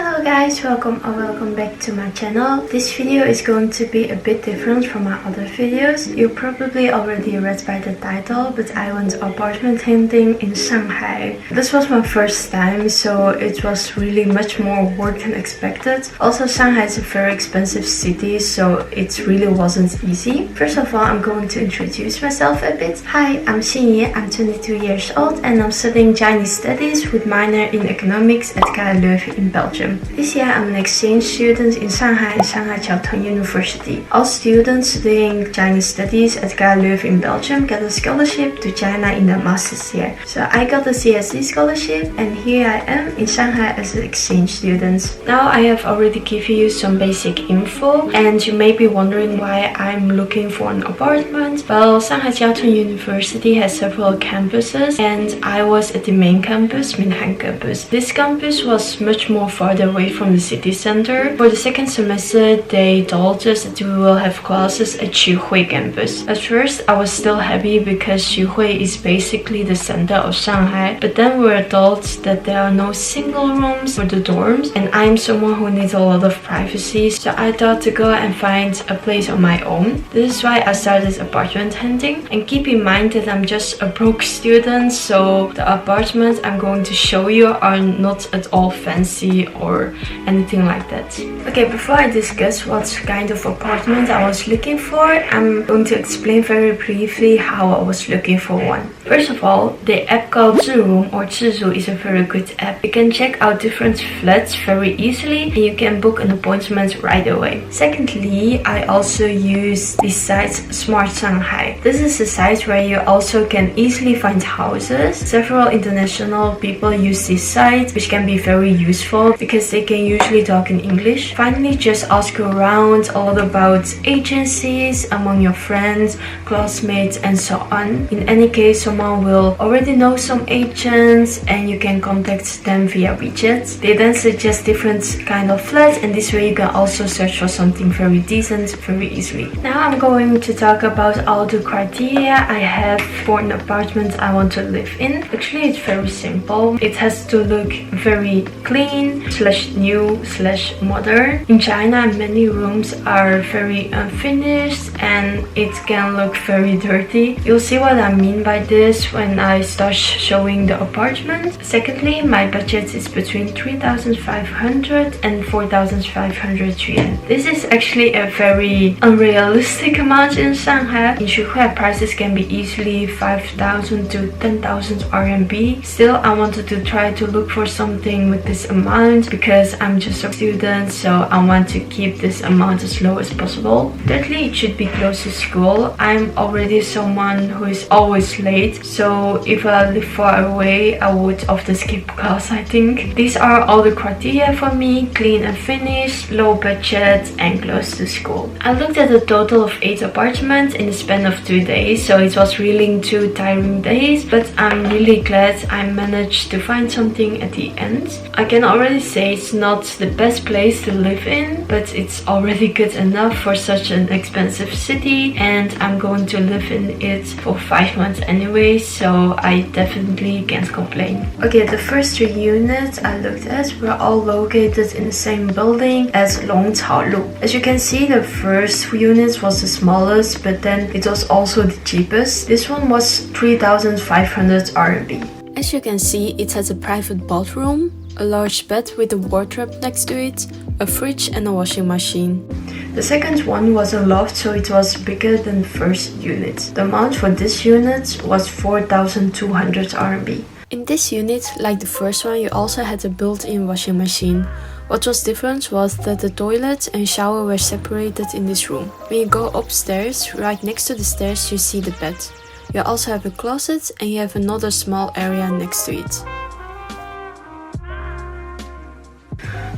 Hello guys, welcome back to my channel. This video is going to be a bit different from my other videos. You probably already read by the title, but I went apartment hunting in Shanghai. This was my first time, so it was really much more work than expected. Also, Shanghai is a very expensive city, so it really wasn't easy. First of all, I'm going to introduce myself a bit. Hi, I'm Xinyi, I'm 22 years old and I'm studying Chinese studies with minor in economics at KU Leuven in Belgium. This year I'm an exchange student in Shanghai and Shanghai交通 University. All students studying Chinese studies at KU Leuven in Belgium get a scholarship to China in the master's year. So I got the CSC scholarship and here I am in Shanghai as an exchange student. Now I have already given you some basic info and you may be wondering why I'm looking for an apartment. Well, Shanghai交通 University has several campuses and I was at the main campus, Minhan campus. This campus was much more farther away from the city center. For the second semester, they told us that we will have classes at Xuhui campus. At first, I was still happy because Xuhui is basically the center of Shanghai, but then we were told that there are no single rooms for the dorms, and I'm someone who needs a lot of privacy, so I thought to go and find a place on my own. This is why I started apartment hunting, and keep in mind that I'm just a broke student, so the apartments I'm going to show you are not at all fancy or anything like that. Okay, before I discuss what kind of apartment I was looking for, I'm going to explain very briefly how I was looking for one. First of all, the app called Zhiroom or Zhizu is a very good app. You can check out different flats very easily and you can book an appointment right away. Secondly, I also use the site SmartShanghai. This is a site where you also can easily find houses. Several international people use this site, which can be very useful because they can usually talk in English. Finally, just ask around a lot about agencies among your friends, classmates and so on. In any case, someone will already know some agents and you can contact them via WeChat. They then suggest different kind of flats and this way you can also search for something very decent very easily. Now I'm going to talk about all the criteria I have for an apartment I want to live in. Actually, it's very simple. It has to look very clean / new / modern. In China, many rooms are very unfinished and it can look very dirty. You'll see what I mean by this when I start showing the apartment. Secondly, my budget is between 3,500 and 4,500 yuan. This is actually a very unrealistic amount in Shanghai. In Xuhui, prices can be easily 5,000 to 10,000 RMB. Still, I wanted to try to look for something with this amount because I'm just a student, so I want to keep this amount as low as possible. Thirdly, it should be close to school. I'm already someone who is always late, so if I live far away, I would often skip class, I think. These are all the criteria for me: clean and finished, low budget, and close to school. I looked at a total of 8 apartments in the span of 2 days, so it was really 2 tiring days, but I'm really glad I managed to find something at the end. I can already say it's not the best place to live in, but it's already good enough for such an expensive city, and I'm going to live in it for 5 months anyway, so I definitely can't complain. Okay, the first 3 units I looked at were all located in the same building as Longcaolu. As you can see, the first unit was the smallest, but then it was also the cheapest. This one was 3,500 RMB. As you can see, it has a private bathroom, a large bed with a wardrobe next to it, a fridge and a washing machine. The second one was a loft, so it was bigger than the first unit. The amount for this unit was 4,200 RMB. In this unit, like the first one, you also had a built-in washing machine. What was different was that the toilet and shower were separated in this room. When you go upstairs, right next to the stairs you see the bed. You also have a closet and you have another small area next to it.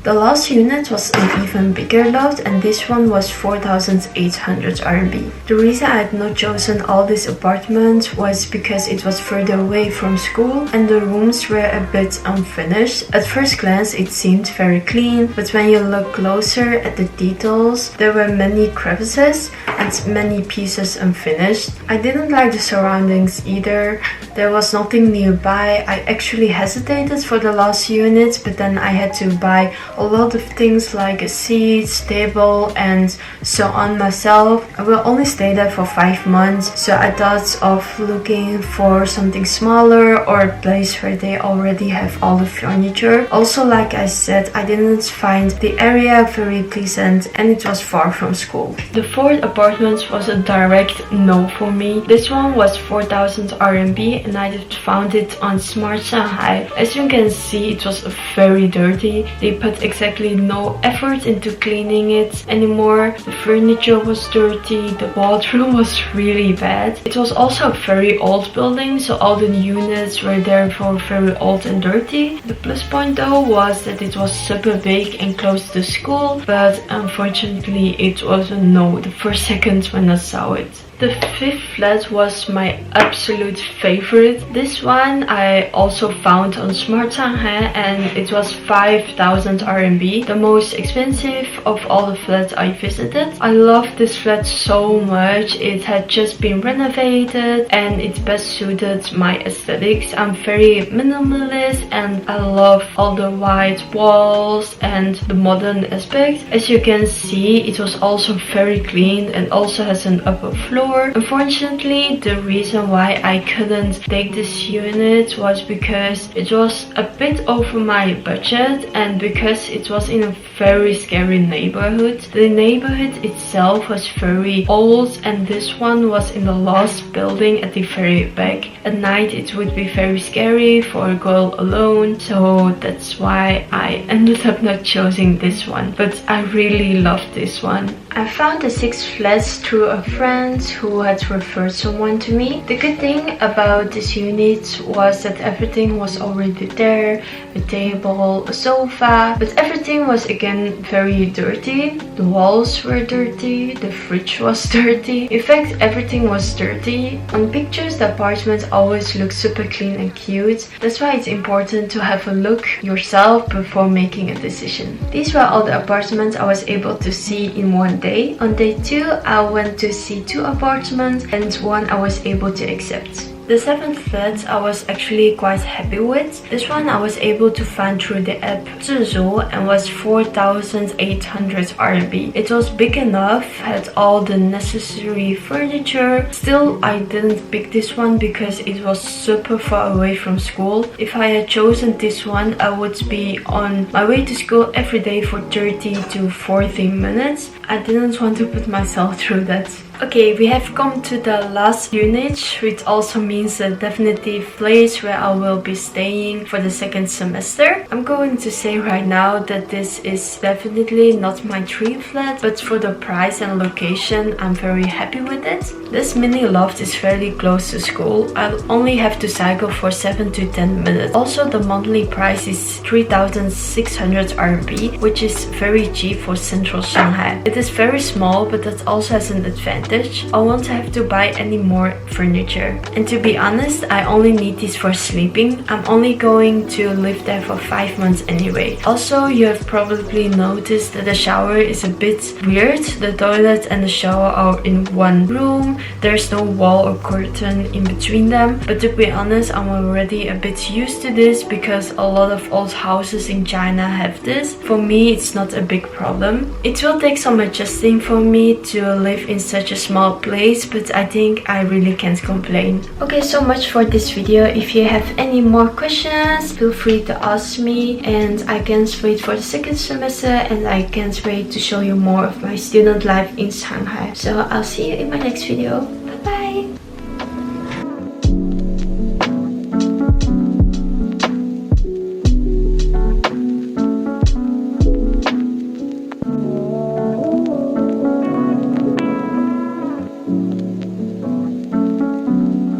The last unit was an even bigger loft and this one was 4,800 RMB. The reason I had not chosen all these apartments was because it was further away from school and the rooms were a bit unfinished. At first glance it seemed very clean, but when you look closer at the details, there were many crevices and many pieces unfinished. I didn't like the surroundings either. There was nothing nearby. I actually hesitated for the last unit, but then I had to buy a lot of things like a seat, table, and so on myself. I will only stay there for 5 months, so I thought of looking for something smaller or a place where they already have all the furniture. Also, like I said, I didn't find the area very pleasant and it was far from school. The fourth apartment was a direct no for me. This one was 4,000 RMB and I found it on SmartShanghai. As you can see, it was very dirty. They put exactly no effort into cleaning it anymore. The furniture was dirty, the bathroom was really bad. It was also a very old building, so all the units were therefore very old and dirty. The plus point though was that it was super big and close to school, but unfortunately it was a no the first second when I saw it. The fifth flat was my absolute favorite. This one I also found on SmartShanghai and it was 5,000 RMB, the most expensive of all the flats I visited. I loved this flat so much. It had just been renovated and it best suited my aesthetics. I'm very minimalist and I love all the white walls and the modern aspect. As you can see, it was also very clean and also has an upper floor. Unfortunately, the reason why I couldn't take this unit was because it was a bit over my budget and because it was in a very scary neighborhood. The neighborhood itself was very old and this one was in the last building at the very back. At night it would be very scary for a girl alone, so that's why I ended up not choosing this one, but I really loved this one. I found the 6 flats through a friend who had referred someone to me. The good thing about this unit was that everything was already there, a table, a sofa, but everything was again very dirty. The walls were dirty, the fridge was dirty. In fact, everything was dirty. On pictures, the apartment always looks super clean and cute. That's why it's important to have a look yourself before making a decision. These were all the apartments I was able to see in one day. On day 2, I went to see 2 apartments and one I was able to accept. The 7th flat I was actually quite happy with. This one I was able to find through the app Xuhui and was 4,800 RMB. It was big enough, had all the necessary furniture. Still, I didn't pick this one because it was super far away from school. If I had chosen this one, I would be on my way to school every day for 30 to 40 minutes. I didn't want to put myself through that. Okay, we have come to the last unit, which also means a definitive place where I will be staying for the 2nd semester. I'm going to say right now that this is definitely not my dream flat, but for the price and location, I'm very happy with it. This mini loft is fairly close to school. I'll only have to cycle for 7 to 10 minutes. Also, the monthly price is 3,600 RMB, which is very cheap for central Shanghai. It is very small, but that also has an advantage. I won't have to buy any more furniture. And to be honest, I only need this for sleeping. I'm only going to live there for 5 months anyway. Also, you have probably noticed that the shower is a bit weird. The toilet and the shower are in one room. There's no wall or curtain in between them. But to be honest, I'm already a bit used to this because a lot of old houses in China have this. For me, it's not a big problem. It will take some adjusting for me to live in such a small place, but I think I really can't complain. Okay, so much for this video. If you have any more questions, feel free to ask me, and I can't wait for the 2nd semester and I can't wait to show you more of my student life in Shanghai. So I'll see you in my next video.